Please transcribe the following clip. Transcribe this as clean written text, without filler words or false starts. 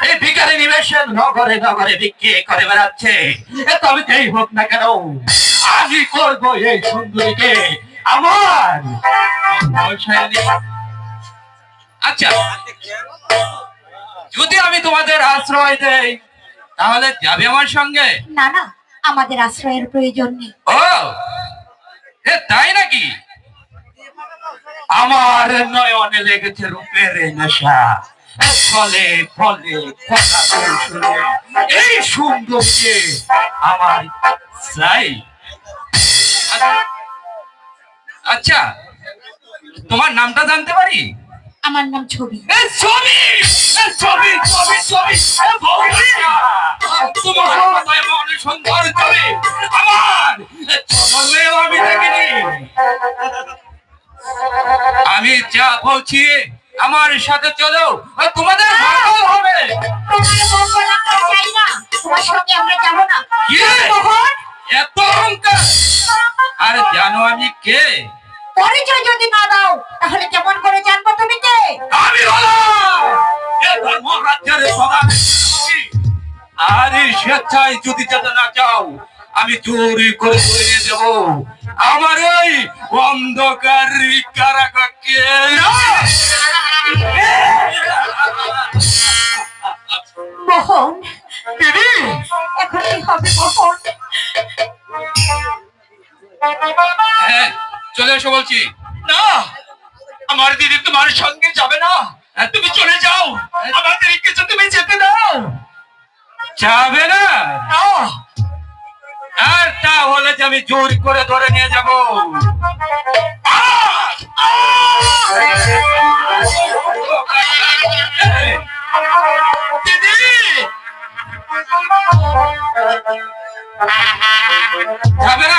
এই ভিখারি নিবেশন নগরে নগরে বিক্রি করে বেড়াচ্ছে। তবে যেই হোক না কেন, আমি করবো এই সুন্দরীকে আমার। আচ্ছা, যদি আমি তোমাদের আশ্রয় দেই তাহলে যাবে আমার সঙ্গে? না না, আমাদের আশ্রয়ের প্রয়োজন নেই। ও তাই নাকি? আমার নয়নে লেগেছে রূপের নেশা, ফলে ফলে কথা শুনে এই সুন্দরকে আমার চাই। আচ্ছা, তোমার নামটা জানতে পারি? আমার নাম ছবি। ছবি ছবি ছবি ছবি তোমার কথায় মনে সুন্দর ছবি আমার মেয়েও আমি দেখিনি। আমি যা বলছি আমার সাথে চলো, তোমাদের ভালো হবে। তোমার সঙ্গে আমরা যাবো না। এত অহংকার! আর জানো আমি কে? পরিচয় যদি না দাও তাহলে কেমন করে জানবো তুমি কে? আমি হলাম এ ধর্মরাজ্যের প্রধান। আরে স্বেচ্ছায় যদি যেতে না চাও, আমি চুরি করে নিয়ে দেব আমার ওই অন্ধকার কারাগারকে। মোহন, দিদি এখন কি হবে মোহন? হ্যাঁ, চলে এসো বলছি। না, আমার দিদি তোমার সঙ্গে যাবে না। তুমি চলে যাও, আমাদের কিছু তুমি যেতে দাও। যাবে না? আর তাহলে যে আমি জোর করে ধরে নিয়ে যাব। দিদি যাবে না?